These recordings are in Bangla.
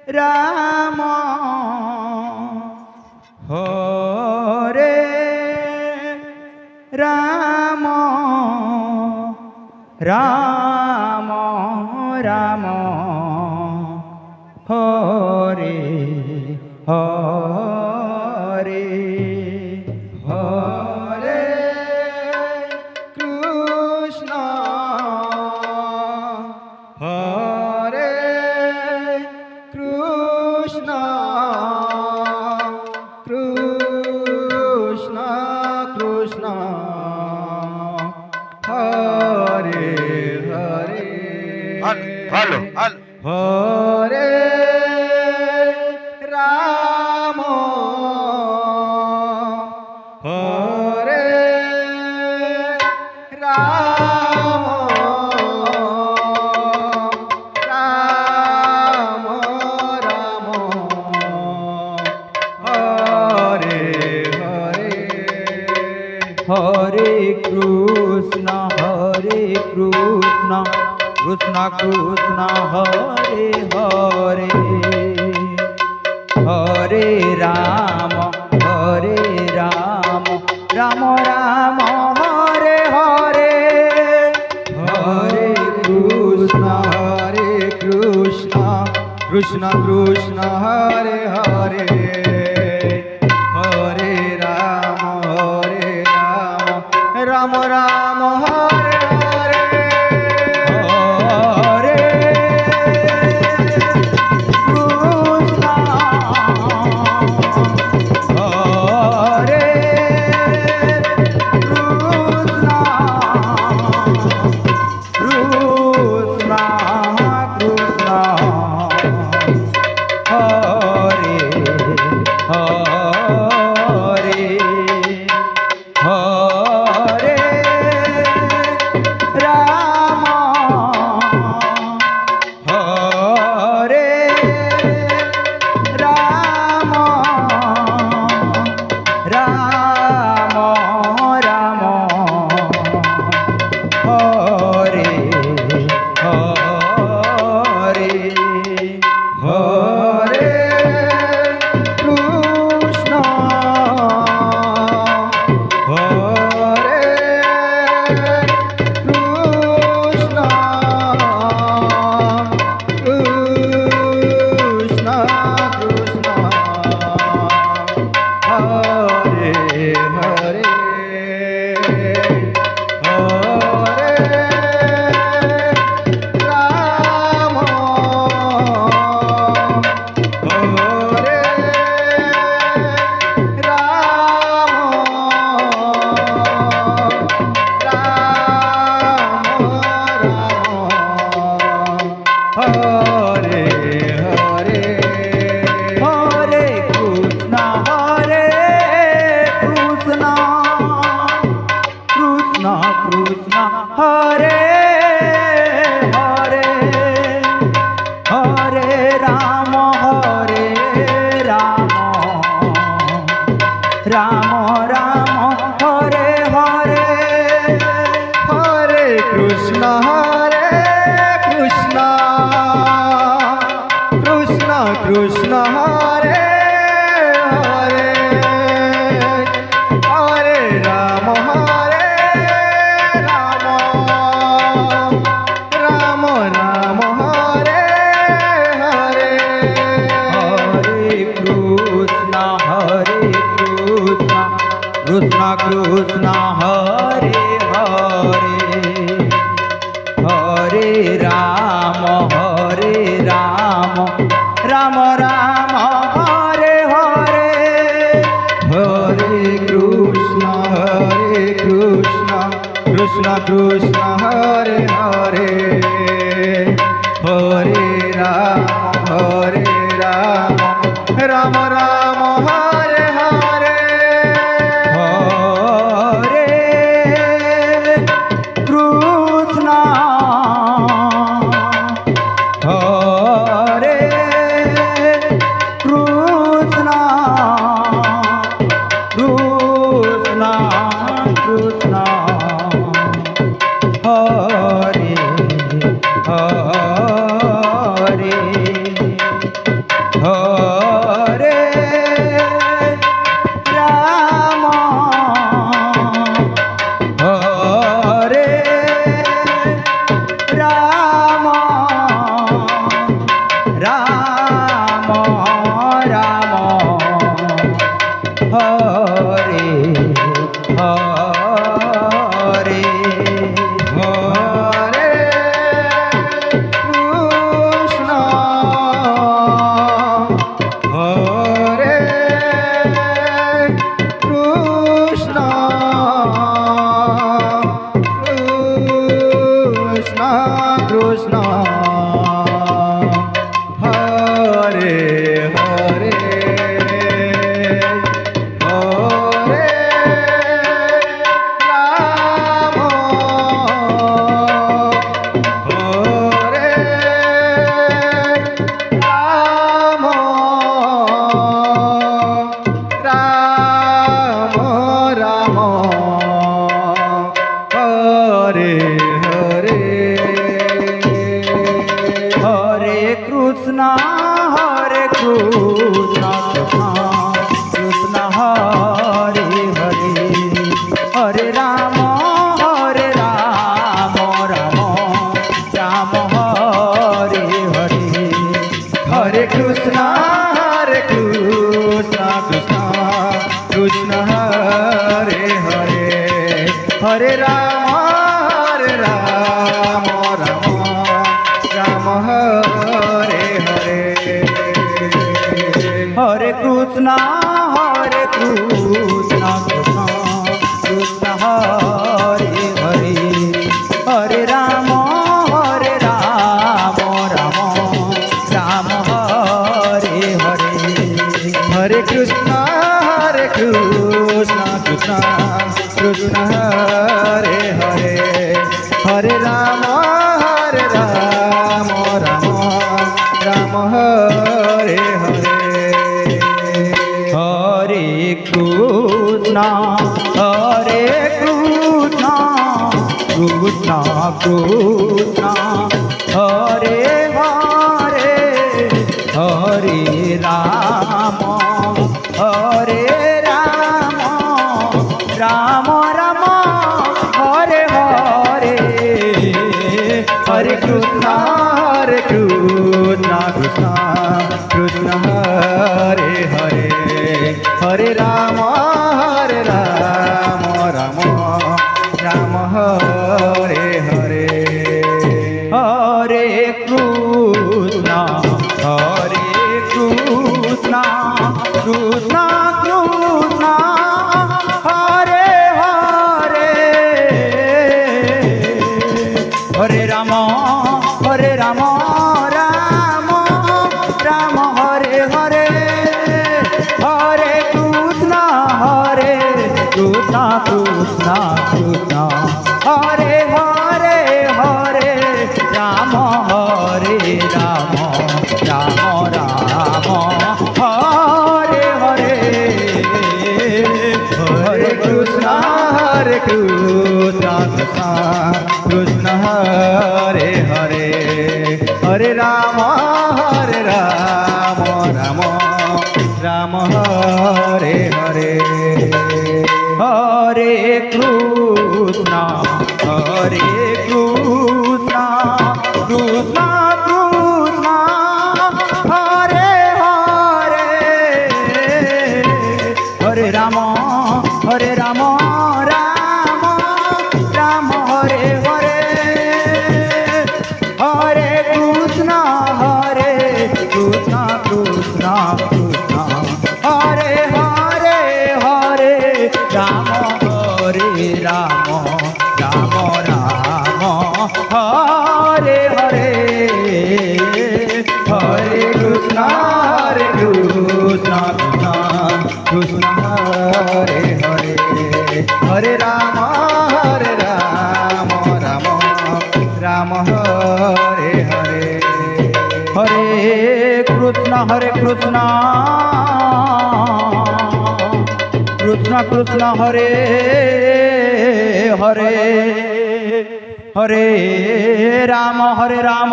রাম হরে রাম রাম রাম হরে হরে হরে কৃষ্ণ হরে কৃষ্ণ কৃষ্ণ কৃষ্ণ হরে হরে ভালো ভালো হরে রাম হরে রাম রাম রাম হরে হরে হরে কৃষ্ণ কৃষ্ণ কৃষ্ণ হরে হরে হরে রাম রাম রাম হরে হরে হরে কৃষ্ণ কৃষ্ণ কৃষ্ণ হরে হরে হরে রাম রাম রাম হরে হরে হরে কৃষ্ণ হরে কৃষ্ণ কৃষ্ণ কৃষ্ণ হরে হরে হরে রাম হরে রাম রাম রাম হরে হরে হরে কৃষ্ণ হরে কৃষ্ণ কৃষ্ণ কৃষ্ণ হরে হরে হরে রাম হরে রাম হরে হরে হরে কৃষ্ণ কৃষ্ণ কৃষ্ণ হরে হরে হরে রাম রাম রাম হরে হরে হরে কৃষ্ণ কৃষ্ণ কৃষ্ণ কৃষ্ণ হরে হরে হরে রাম রাম রাম রাম হরে হরে হরে কৃষ্ণ কৃষ্ণ কৃষ্ণ হরে হরে হরে রাম রাম রাম হরে হরে হরে কৃষ্ণ কৃষ্ণ কৃষ্ণ হরে হরে হরে রাম রাম রাম হরে হরে হরে কৃষ্ণ হরে কৃষ্ণ কৃষ্ণ কৃষ্ণ হরে হরে রাম রাম হরে হরে হরে কৃষ্ণ হরে কৃষ্ণ কৃষ্ণ কৃষ্ণ হরে হরে হরে রাম হরে রাম রাম রাম হরে হরে হরে কৃষ্ণ হরে কৃষ্ণ কৃষ্ণ হরে হরে হরে রাম রাম রাম হরে হরে হরে কৃষ্ণ কৃষ্ণ কৃষ্ণ হরে হরে হরে রাম রাম রাম হরে হরে হরে কৃষ্ণ কৃষ্ণ কৃষ্ণ হরে হরে হরে রাম রাম রাম হরে হরে হরে কৃষ্ণ কৃষ্ণ কৃষ্ণ হরে হরে হরে রাম রাম রাম হরে হরে হরে কৃষ্ণ কৃষ্ণ কৃষ্ণ হরে হরে হরে রাম রাম রাম হরে হরে হরে কৃষ্ণ কৃষ্ণ কৃষ্ণ হরে হরে হরে রাম রাম রাম হরে হরে হরে কৃষ্ণ কৃষ্ণ কৃষ্ণ হরে হরে হরে রাম রাম রাম হরে হরে হরে কৃষ্ণ কৃষ্ণ কৃষ্ণ হরে হরে হরে রাম হরে রাম রাম হরে হরে হরে কৃষ্ণ কৃষ্ণ কৃষ্ণ হরে হরে হরে রাম রাম হরে হরে হরে কৃষ্ণ কৃষ্ণ কৃষ্ণ হরে হরে হরে রাম রাম রাম হরে হরে হরে কৃষ্ণ কৃষ্ণ কৃষ্ণ হরে হরে হরে রাম হরে রাম হরে হরে হরে কৃষ্ণ কৃষ্ণ হরে হরে হরে রাম রাম হরে হরে হরে কৃষ্ণ কৃষ্ণ কৃষ্ণ হরে হরে হরে রাম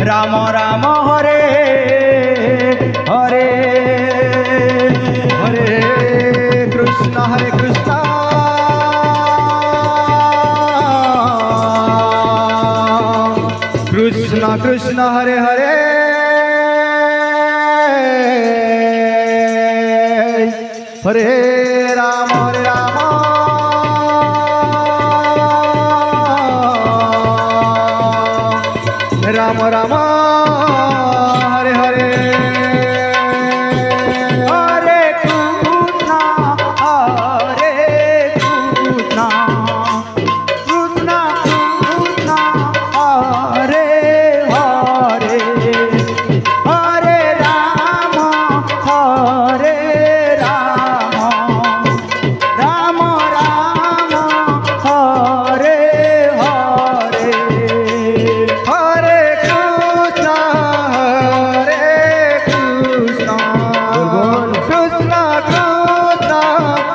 রাম রাম হরে হরে হরে কৃষ্ণ কৃষ্ণ কৃষ্ণ হরে হরে হরে রাম রাম রাম হরে হরে হরে কৃষ্ণ হরে কৃষ্ণ কৃষ্ণ কৃষ্ণ হরে হরে হরে রাম রাম রাম হরে হরে হরে কৃষ্ণ কৃষ্ণ কৃষ্ণ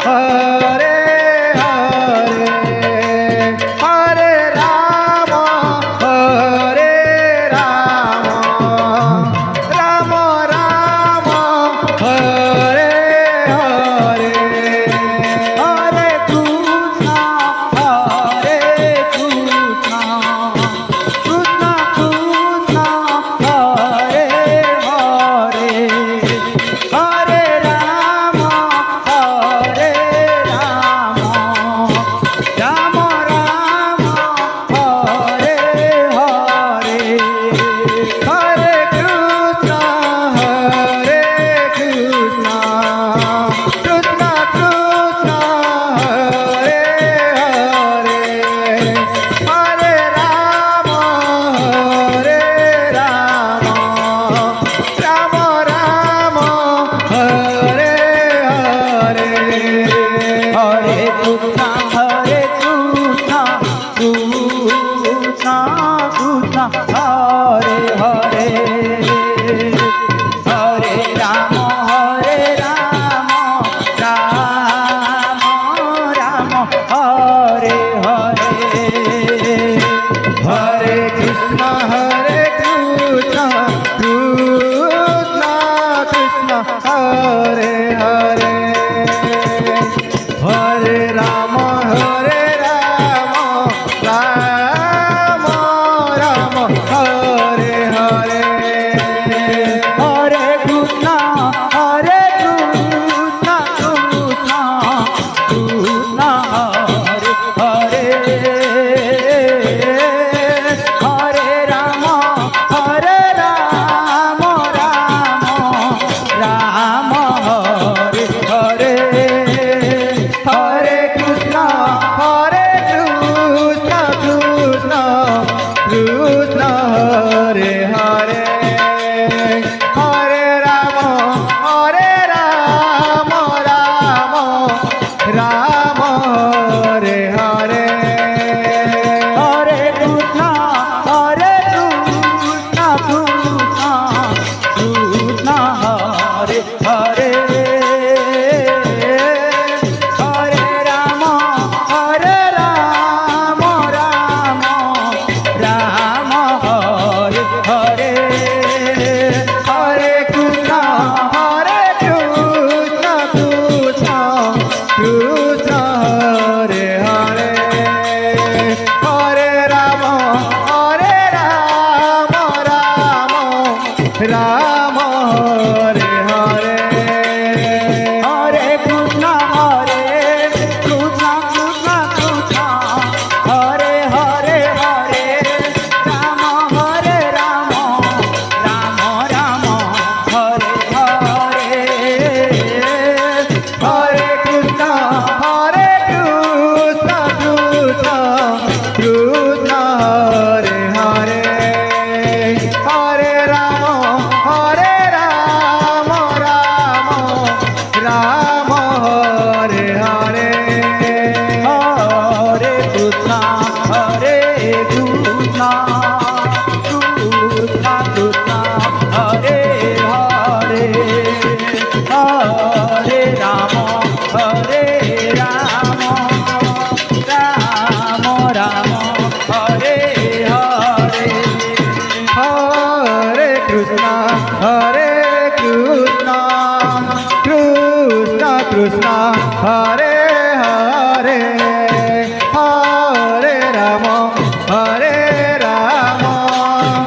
হরে হরে হরে রাম রাম রাম হরে হরে হরে কৃষ্ণ কৃষ্ণ কৃষ্ণ হরে হরে হরে রাম রাম রাম হরে হরে হরে কৃষ্ণ কৃষ্ণ কৃষ্ণ কৃষ্ণ হরে হরে হরে রাম রাম রাম হরে হরে হরে কৃষ্ণ কৃষ্ণ কৃষ্ণ হরে হরে হরে রাম রাম রাম হরে হরে হরে কৃষ্ণ কৃষ্ণ কৃষ্ণ হরে হরে হরে রাম রাম রাম হরে হরে হরে কৃষ্ণ কৃষ্ণ কৃষ্ণ হরে হরে হরে রাম রাম রাম হরে হরে হরে কৃষ্ণ কৃষ্ণ কৃষ্ণ হরে হরে হরে রাম রাম রাম হরে হরে হরে কৃষ্ণ কৃষ্ণ কৃষ্ণ হরে হরে হরে রাম রাম রাম হরে হরে হরে কৃষ্ণ কৃষ্ণ কৃষ্ণ হরে হরে হরে রাম রাম হরে হরে হরে কৃষ্ণ কৃষ্ণ কৃষ্ণ হরে হরে হরে রাম রাম হরে হরে হরে কৃষ্ণ কৃষ্ণ কৃষ্ণ হরে হরে হরে রাম রাম হরে হরে হরে কৃষ্ণ কৃষ্ণ কৃষ্ণ হরে হরে হরে রাম রাম রাম হরে হরে হরে কৃষ্ণ কৃষ্ণ কৃষ্ণ হরে হরে হরে রাম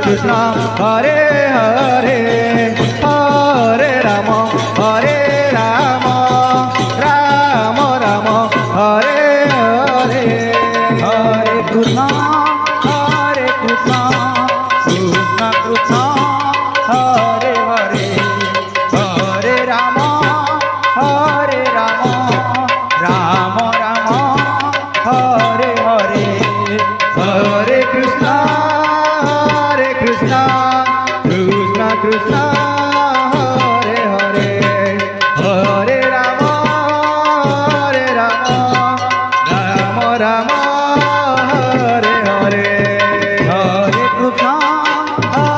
কৃষ্ণ হরে হরে হরে রাম রাম রাম হরে হরে হরে কৃষ্ণ কৃষ্ণ কৃষ্ণ হরে হরে হরে রাম রাম রাম হরে হরে হরে কৃষ্ণ কৃষ্ণ কৃষ্ণ